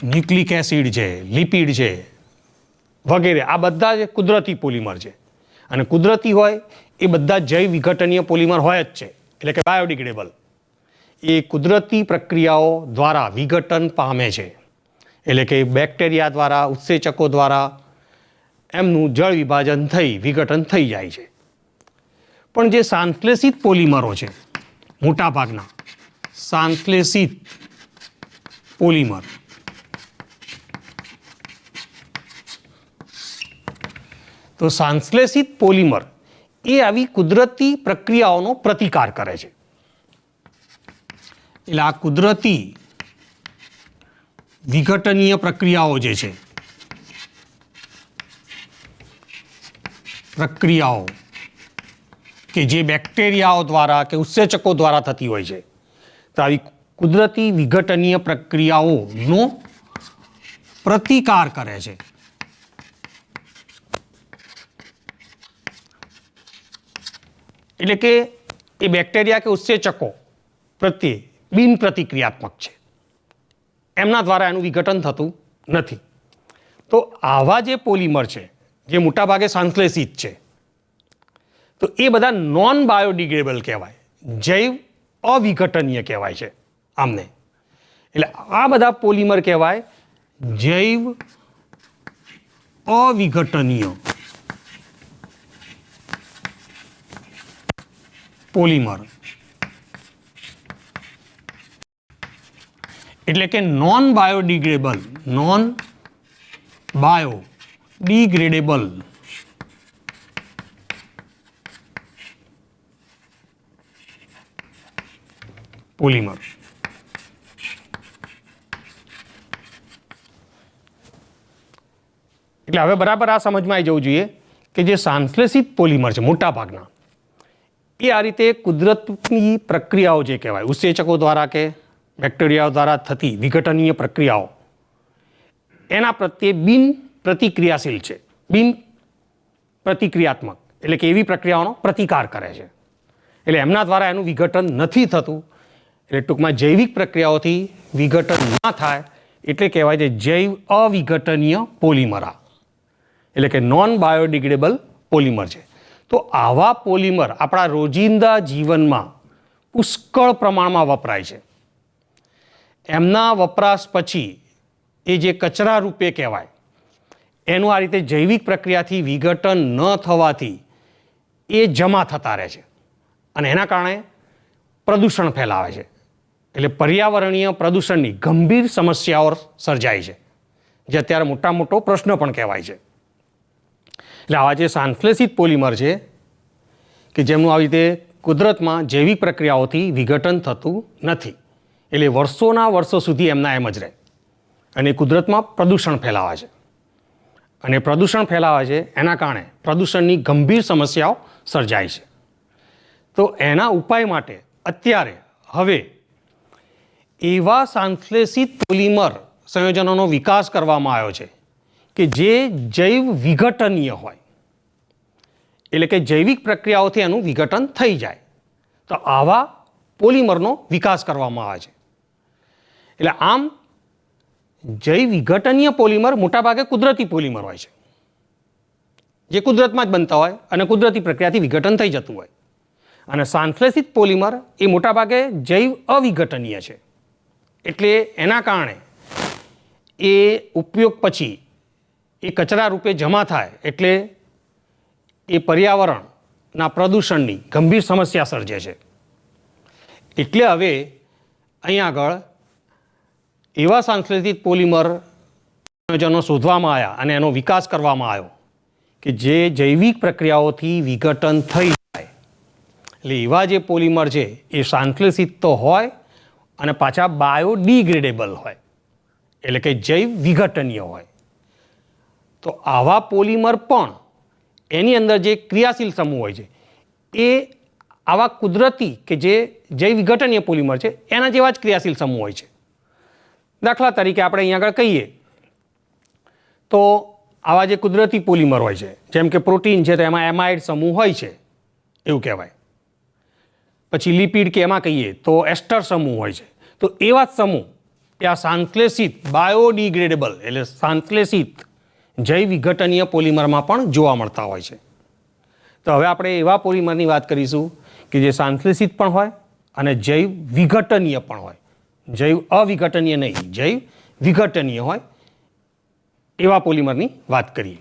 ન્યુક્લિક એસિડ છે, લિપિડ છે વગેરે, આ બધા જે કુદરતી પોલિમર છે. અને કુદરતી હોય એ બધા જૈવ વિઘટનીય પોલિમર હોય જ છે, એટલે કે બાયોડિગ્રેડેબલ. એ કુદરતી પ્રક્રિયાઓ દ્વારા વિઘટન પામે છે, એટલે કે બેક્ટેરિયા દ્વારા, ઉત્સેચકો દ્વારા એમનું જળ વિભાજન થઈ વિઘટન થઈ જાય છે. પણ જે સંશ્લેષિત પોલિમરો છે, મોટાભાગના સંશ્લેષિત પોલિમર તો સંશ્લેષિત પોલિમર એ આવી કુદરતી પ્રક્રિયાઓનો પ્રતિકાર કરે છે. એટલે આ કુદરતી વિઘટનીય પ્રક્રિયાઓ જે છે, પ્રક્રિયાઓ કે જે બેક્ટેરિયાઓ દ્વારા કે ઉત્સેચકો દ્વારા થતી હોય છે, તો આવી કુદરતી વિઘટનીય પ્રક્રિયાઓનો પ્રતિકાર કરે છે. એટલે કે એ બેક્ટેરિયા કે ઉત્સેચકો પ્રત્યે બિન પ્રતિક્રિયાત્મક છે, એમના દ્વારા એનું વિઘટન થતું નથી. તો આવા જે પોલિમર છે જે મોટાભાગે સંશ્લેષિત છે, તો એ બધા નોન બાયોડિગ્રેડેબલ કહેવાય, જૈવ અવિઘટનીય કહેવાય છે આમને. એટલે આ બધા પોલિમર કહેવાય જૈવ અવિઘટનીય પોલિમર. એટલે કે non biodegradable, non biodegradable polymer. એટલે હવે બરાબર આ સમજમાં આવી જવું જોઈએ કે જે સંશ્લેષિત પોલિમર છે મોટાભાગના, એ આ રીતે કુદરતની પ્રક્રિયાઓ જે કહેવાય, ઉત્સેચકો દ્વારા કે બેક્ટેરિયાઓ દ્વારા થતી વિઘટનીય પ્રક્રિયાઓ, એના પ્રત્યે બિન પ્રતિક્રિયાશીલ છે, બિન પ્રતિક્રિયાત્મક, એટલે કે એવી પ્રક્રિયાઓનો પ્રતિકાર કરે છે. એટલે એમના દ્વારા એનું વિઘટન નથી થતું, એટલે ટૂંકમાં જૈવિક પ્રક્રિયાઓથી વિઘટન ના થાય એટલે કહેવાય છે જૈવ અવિઘટનીય પોલિમર, એટલે કે નોન બાયોડિગ્રેડેબલ પોલિમર છે. તો આવા પોલિમર આપણા રોજિંદા જીવનમાં પુષ્કળ પ્રમાણમાં વપરાય છે. એમના વપરાશ પછી એ જે કચરા રૂપે કહેવાય, એનું આ રીતે જૈવિક પ્રક્રિયાથી વિઘટન ન થવાથી એ જમા થતા રહે છે અને એના કારણે પ્રદૂષણ ફેલાવે છે. એટલે પર્યાવરણીય પ્રદૂષણની ગંભીર સમસ્યાઓ સર્જાય છે, જે અત્યારે મોટો પ્રશ્ન પણ કહેવાય છે. એટલે આવા જે સંશ્લેષિત પોલિમર છે કે જેમનું આવી રીતે કુદરતમાં જૈવિક પ્રક્રિયાઓથી વિઘટન થતું નથી, એટલે વર્ષોના વર્ષો સુધી એમના એમ જ રહે અને કુદરતમાં પ્રદૂષણ ફેલાવે છે. અને પ્રદૂષણ ફેલાવે છે એના કારણે પ્રદૂષણની ગંભીર સમસ્યાઓ સર્જાય છે. તો એના ઉપાય માટે અત્યારે હવે એવા સંશ્લેષિત પોલિમર સંયોજનોનો વિકાસ કરવામાં આવ્યો છે કે જે જૈવ વિઘટનીય હોય, એટલે કે જૈવિક પ્રક્રિયાઓથી એનું વિઘટન થઈ જાય. તો આવા પોલિમરનો વિકાસ કરવામાં આવે છે. એટલે આમ જૈવ વિઘટનીય પોલિમર મોટાભાગે કુદરતી પોલિમર હોય છે, જે કુદરતમાં જ બનતા હોય અને કુદરતી પ્રક્રિયાથી વિઘટન થઈ જતું હોય. અને સંશ્લેષિત પોલિમર એ મોટાભાગે જૈવ અવિઘટનીય છે, એટલે એના કારણે એ ઉપયોગ પછી એ કચરા રૂપે જમા થાય એટલે એ પર્યાવરણના પ્રદૂષણની ગંભીર સમસ્યા સર્જે છે. એટલે હવે અહીં આગળ એવા સંશ્લેષિત પોલિમર સંયોજનો શોધવામાં આવ્યા અને એનો વિકાસ કરવામાં આવ્યો કે જે જૈવિક પ્રક્રિયાઓથી વિઘટન થઈ જાય. એટલે એવા જે પોલિમર છે એ સંશ્લેષિત તો હોય અને પાછા બાયોડિગ્રેડેબલ હોય, એટલે કે જૈવ વિઘટનીય હોય. તો આવા પોલિમર પણ એની અંદર જે ક્રિયાશીલ સમૂહ હોય છે એ આવા કુદરતી કે જે જૈવ વિઘટનીય પોલિમર છે એના જેવા જ ક્રિયાશીલ સમૂહ હોય છે. દાખલા તરીકે આપણે અહીંયા આગળ કહીએ તો આવા જે કુદરતી પોલિમર હોય છે, જેમ કે પ્રોટીન છે તો એમાં એમાઇડ સમૂહ હોય છે એવું કહેવાય. પછી લિપિડ કે એમાં કહીએ તો એસ્ટર સમૂહ હોય છે. તો એવા જ સમૂહ એ આ સંશ્લેષિત બાયોડિગ્રેડેબલ એટલે સંશ્લેષિત જૈવ વિઘટનીય પોલિમરમાં પણ જોવા મળતા હોય છે. તો હવે આપણે એવા પોલિમરની વાત કરીશું કે જે સંશ્લેષિત પણ હોય અને જૈવ વિઘટનીય પણ હોય. જૈવ અવિઘટનીય નહીં, જૈવ વિઘટનીય હોય એવા પોલિમરની વાત કરીએ.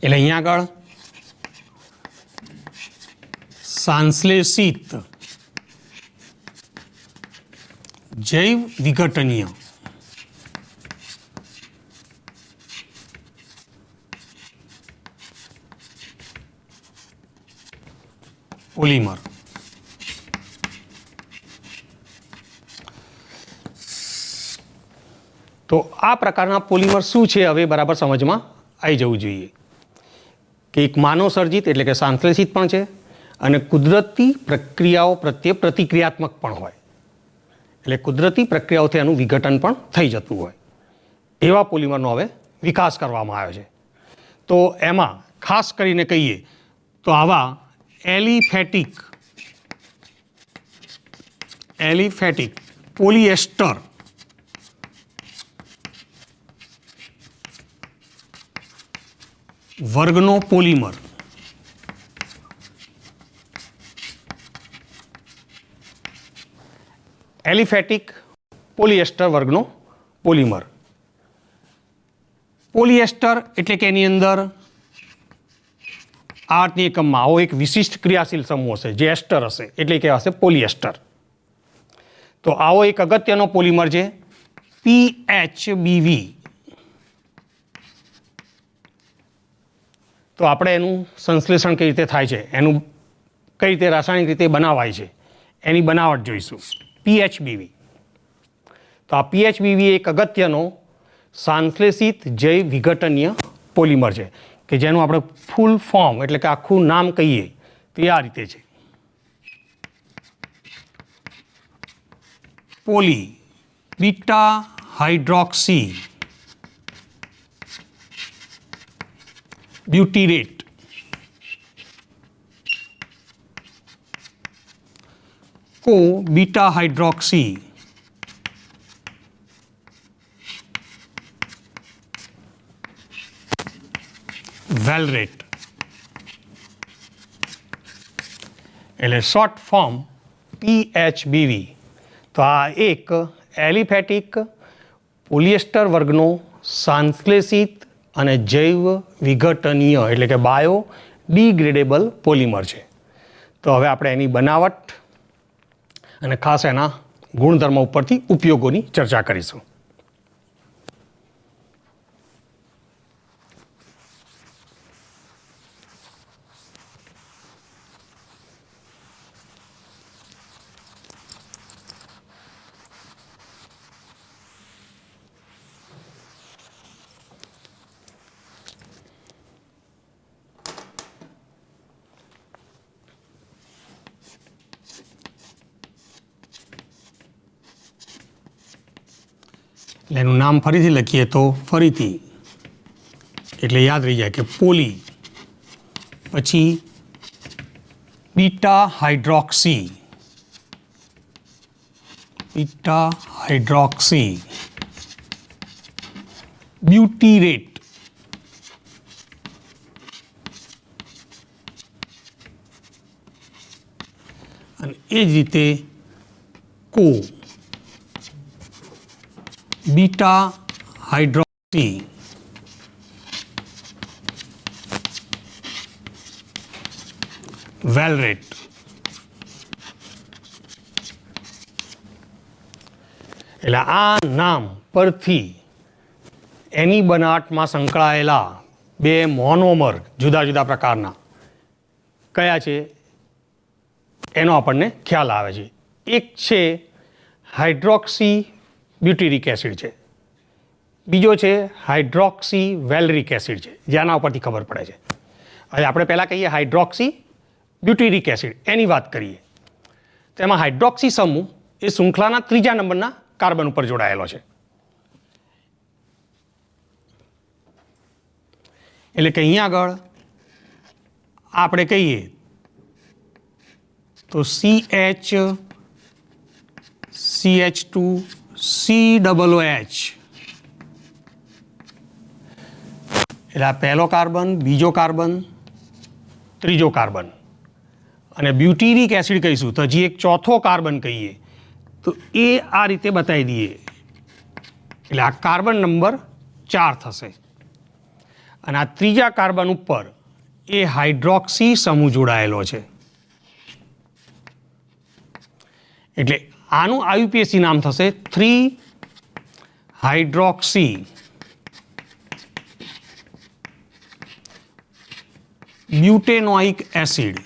એટલે અહીંયા આગળ સંશ્લેષિત જૈવ વિઘટનીય પોલિમર તો આ પ્રકારના પોલિમર શું છે હવે બરાબર સમજમાં આવી જવું જોઈએ કે એક માનવસર્જિત એટલે કે સંશ્લેષિત પણ છે અને કુદરતી પ્રક્રિયાઓ પ્રત્યે પ્રતિક્રિયાત્મક પણ હોય, એટલે કુદરતી પ્રક્રિયાઓથી એનું વિઘટન પણ થઈ જતું હોય એવા પોલિમરનો હવે વિકાસ કરવામાં આવ્યો છે. તો એમાં ખાસ કરીને કહીએ તો આવા એલિફેટિક પોલિએસ્ટર વર્ગનો પોલિમર એલિફેટિક પોલિએસ્ટર વર્ગનો પોલિમર. પોલિએસ્ટર એટલે કે એની અંદર આર્ટની એકમમાં આવો એક વિશિષ્ટ ક્રિયાશીલ સમૂહ હશે જે એસ્ટર હશે એટલે કે હશે પોલિએસ્ટર. તો આવો એક અગત્યનો પોલિમર છે PHBV. તો આપણે એનું સંશ્લેષણ કઈ રીતે થાય છે, એનું કઈ રીતે રાસાયણિક રીતે બનાવાય છે એની બનાવટ જોઈશું. PHBV. તો આ PHBV એક અગત્યનો સંશ્લેષિત જૈવ વિઘટનીય પોલિમર છે કે જેનું આપણે ફૂલ ફોર્મ એટલે કે આખું નામ કહીએ તો આ રીતે છે. પોલી બીટા હાઇડ્રોક્સી ब्यूटीरेट को बीटा हाइड्रोक्सी वेलरेट એટલે શોર્ટ ફોર્મ PHBV. તો આ એક એલિફેટિક પોલિએસ્ટર વર્ગનો સંશ્લેષિત અને જૈવ વિઘટનીય એટલે કે બાયો ડિગ્રેડેબલ પોલિમર છે. તો હવે આપણે એની બનાવટ અને ખાસ એના ગુણધર્મો ઉપરથી ઉપયોગોની ચર્ચા કરીશું. એટલે એનું નામ ફરીથી લખીએ તો ફરીથી એટલે યાદ રહી જાય કે પોલી, પછી બીટા હાઇડ્રોક્સી, બીટા હાઇડ્રોક્સી બ્યુટીરેટ, અને એ જ રીતે કો બીટા હાઇડ્રોક્સી વેલરેટ. એટલે આ નામ પરથી એની બનાવટમાં સંકળાયેલા બે મોનોમર જુદા જુદા પ્રકારના કયા છે એનો આપણને ખ્યાલ આવે છે. એક છે હાઇડ્રોક્સી બ્યુટેરિક એસિડ છે, બીજો છે હાઇડ્રોક્સી વેલરિક એસિડ છે, જેના ઉપરથી ખબર પડે છે. હવે આપણે પહેલાં કહીએ હાઇડ્રોક્સી બ્યુટેરિક એસિડ, એની વાત કરીએ તો એમાં હાઇડ્રોક્સી સમૂહ એ શૃંખલાના ત્રીજા નંબરના કાર્બન ઉપર જોડાયેલો છે. એટલે કે અહીંયા આગળ આપણે કહીએ તો CH2 COOH, એટલે આ પહેલો કાર્બન, બીજો કાર્બન, ત્રીજો કાર્બન, અને બ્યુટેરિક એસિડ કહીશું તો હજી એક ચોથો કાર્બન કહીએ તો એ આ રીતે બતાવી દઈએ. એટલે આ કાર્બન નંબર 4 થશે, અને આ ત્રીજા કાર્બન ઉપર એ હાઇડ્રોક્સી સમૂહ જોડાયેલો છે. એટલે આનું IUPAC નામ થશે 3 હાઇડ્રોક્સી બ્યુટેનોઇક એસિડ,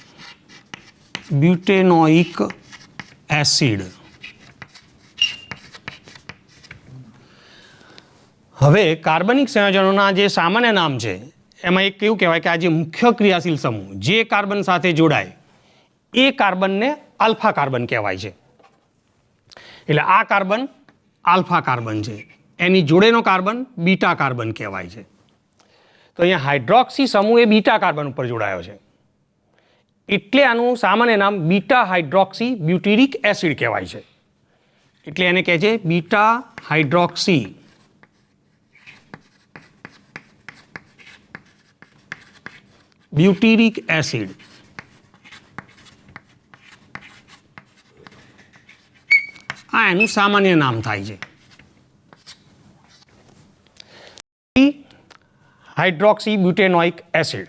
બ્યુટેનોઇક એસિડ. હવે કાર્બનિક સંયોજનોના જે સામાન્ય નામ છે એમાં એક કેવું કહેવાય કે આ જે મુખ્ય ક્રિયાશીલ સમૂહ જે કાર્બન સાથે જોડાય એ કાર્બનને આલ્ફા કાર્બન કહેવાય છે. એટલે આ કાર્બન આલ્ફા કાર્બન છે, એની જોડેનો કાર્બન બીટા કાર્બન કહેવાય છે. તો અહીંયા હાઇડ્રોક્સી સમૂહ એ બીટા કાર્બન ઉપર જોડાયો છે, એટલે આનું સામાન્ય નામ બીટા હાઇડ્રોક્સી બ્યુટેરિક એસિડ કહેવાય છે. એટલે એને કહે છે બીટા હાઇડ્રોક્સી બ્યુટેરિક એસિડ. આ એનું સામાન્ય નામ થાય છે. હાઇડ્રોક્સી બ્યુટેનોઇક એસિડ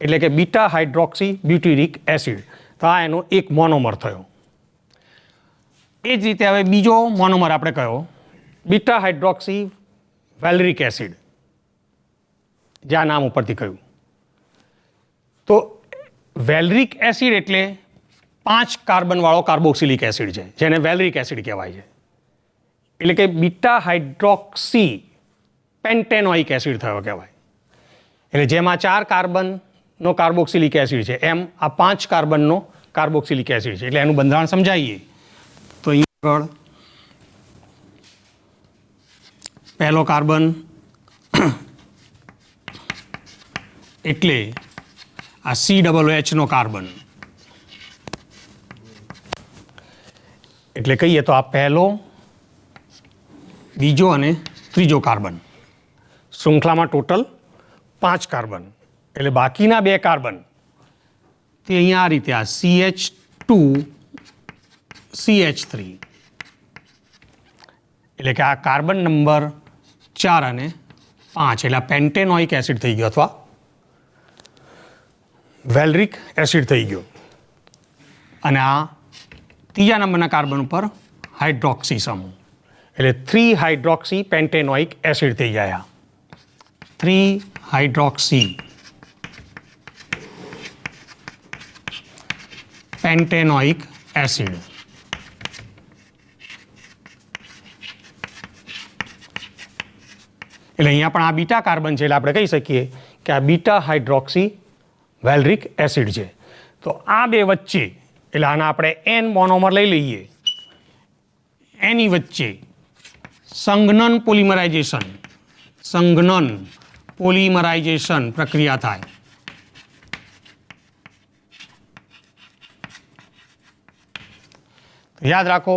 એટલે કે બીટા હાઇડ્રોક્સી બ્યુટેરિક એસિડ. તો આ એનો એક મોનોમર થયો. એ જ રીતે હવે બીજો મોનોમર આપણે કયો બીટા હાઇડ્રોક્સી વેલરિક એસિડ, જે આ નામ ઉપરથી કહ્યું. તો વેલરિક એસિડ એટલે 5 કાર્બન વાળો કાર્બોક્સિલિક એસિડ છે, જેને વેલરિક એસિડ કહેવાય છે. એટલે કે બીટા હાઇડ્રોક્સી પેન્ટેનોઇક એસિડ થયો કહેવાય. એટલે જેમાં 4 કાર્બનનો કાર્બોક્સિલિક એસિડ છે એમ આ 5 કાર્બનનો કાર્બોક્સિલિક એસિડ છે. એટલે એનું બંધારણ સમજાવીએ તો અહીં આગળ પહેલો કાર્બન એટલે આ COOH નો કાર્બન. એટલે કહીએ તો આ પહેલો, બીજો અને ત્રીજો કાર્બન, શૃંખલામાં ટોટલ 5 કાર્બન. એટલે બાકીના 2 કાર્બન તે અહીંયા આ રીતે આ CH2 CH3, એટલે કે આ કાર્બન નંબર 4 અને 5 એટલે આ પેન્ટેનોઇક એસિડ થઈ ગયો અથવા વેલરિક એસિડ થઈ ગયો. અને આ ત્રીજા નંબરના કાર્બન ઉપર હાઇડ્રોક્સી સમૂહ એટલે 3 હાઇડ્રોક્સી પેન્ટેનોઇક એસિડ થઈ ગયા. 3 હાઇડ્રોક્સી પેન્ટેનોઇક એસિડ. એટલે અહીંયા પણ આ બીટા કાર્બન છે એટલે આપણે કહી શકીએ કે આ બીટા હાઇડ્રોક્સી વેલરિક એસિડ છે. તો આ બે વચ્ચે એટલે આના આપણે N મોનોમર લઈ લઈએ, એની વચ્ચે સંઘનન પોલિમરાઇઝેશન પ્રક્રિયા થાય. યાદ રાખો,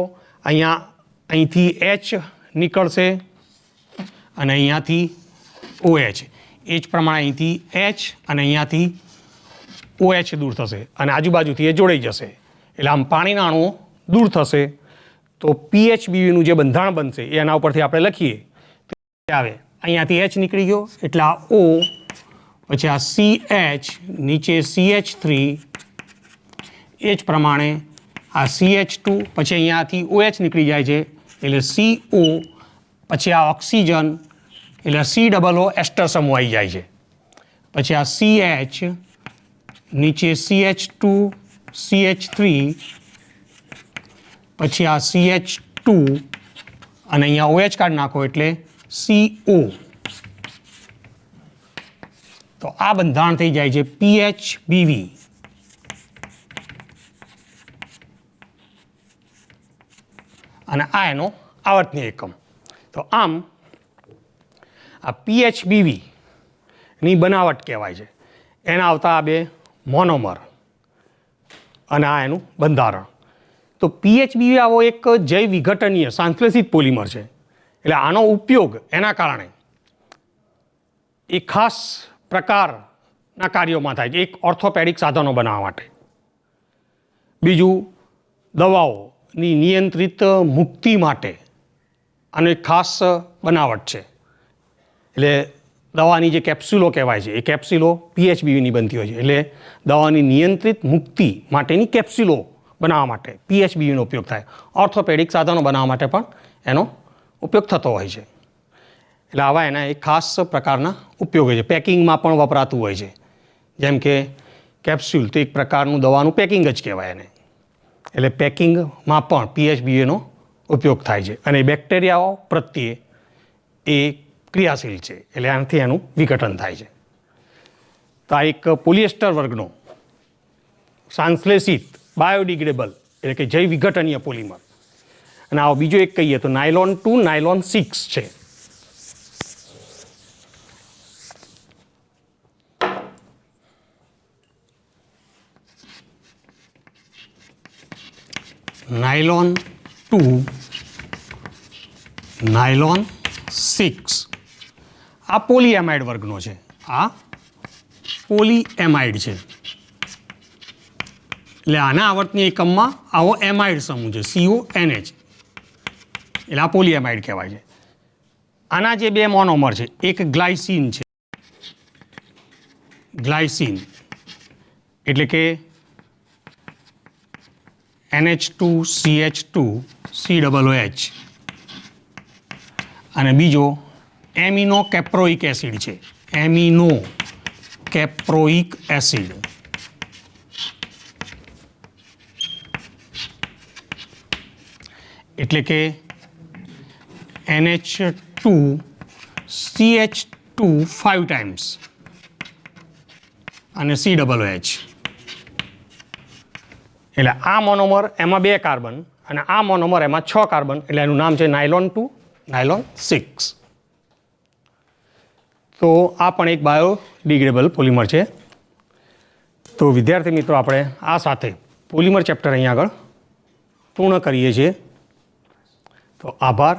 અહીંથી H નીકળશે અને અહીંયાથી OH. એ જ પ્રમાણે અહીંથી H અને અહીંયાથી OH દૂર થશે અને આજુબાજુથી એ જોડાઈ જશે. એટલે આમ પાણીના અણુઓ દૂર થશે. તો PHBVનું જે બંધારણ બનશે એ એના ઉપરથી આપણે લખીએ તો આવે, અહીંયાથી H નીકળી ગયો એટલે આ O, પછી આ CH, નીચે CH3, એ જ પ્રમાણે આ CH2, પછી અહીંયાથી OH નીકળી જાય છે એટલે CO, પછી આ ઓક્સિજન એટલે COO એસ્ટર સમૂહ આવી જાય છે. પછી આ CH, નીચે CH2, CH3, પછી આ CH2 અને અહીંયા OH કાઢી નાખો એટલે CO. તો આ બંધારણ થઈ જાય છે PHBV. અને આ એનો આવર્તનીય એકમ. તો આમ આ PHBV ની બનાવટ કહેવાય છે. એના આવતા આ બે મોનોમર અને આ એનું બંધારણ. તો PHBV આવો એક જૈવ વિઘટનીય સંશ્લેષિત પોલિમર છે. એટલે આનો ઉપયોગ એના કારણે એક ખાસ પ્રકારના કાર્યોમાં થાય છે. એક ઓર્થોપેડિક સાધનો બનાવવા માટે, બીજું દવાઓની નિયંત્રિત મુક્તિ માટે આનો એક ખાસ બનાવટ છે. એટલે દવાની જે કેપ્સ્યુલો કહેવાય છે એ કેપ્સ્યુલો PHBVની બનતી હોય છે. એટલે દવાની નિયંત્રિત મુક્તિ માટેની કેપ્સ્યુલો બનાવવા માટે PHBVનો ઉપયોગ થાય. ઓર્થોપેડિક સાધનો બનાવવા માટે પણ એનો ઉપયોગ થતો હોય છે. એટલે આવા એના એક ખાસ પ્રકારના ઉપયોગ હોય છે. પેકિંગમાં પણ વપરાતું હોય છે. જેમ કે કેપ્સ્યુલ તો એક પ્રકારનું દવાનું પેકિંગ જ કહેવાય એને. એટલે પેકિંગમાં પણ PHBVનો ઉપયોગ થાય છે. અને બેક્ટેરિયાઓ પ્રત્યે એ ક્રિયાશીલ છે. એટલે આનાથી એનું વિઘટન થાય છે. તો આ એક પોલિએસ્ટર વર્ગનો સંશ્લેષિત બાયોડિગ્રેડેબલ એટલે કે જૈવ વિઘટનીય પોલિમર. અને આવો બીજો એક કહીએ તો નાયલોન 2, નાયલોન 6 છે. નાયલોન 2, નાયલોન 6 આ પોલીએમાઇડ વર્ગનો છે. આ પોલીએમાઇડ છે. એટલે આના આવર્તનીય એકમમાં આવો એમાઇડ સમૂહ છે CONH. એટલે આ પોલીએમાઇડ કહેવાય છે. આના જે બે મોનોમર છે, એક ગ્લાયસીન છે. ગ્લાયસીન એટલે કે NH2CH2 COOH અને બીજો એમિનો કેપ્રોઇક એસિડ છે. Amino caproic acid. એટલે કે NH2CH2 5 times અને COOH. એટલે આ મોનોમર એમાં 2 કાર્બન અને આ મોનોમર એમાં 6 કાર્બન. એટલે એનું નામ છે નાયલોન 2, નાયલોન 6. તો આ પણ એક બાયોડિગ્રેડેબલ પોલિમર છે. તો વિદ્યાર્થી મિત્રો, આપણે આ સાથે પોલિમર ચેપ્ટર અહીંયા આગળ પૂર્ણ કરીએ છીએ. તો આભાર.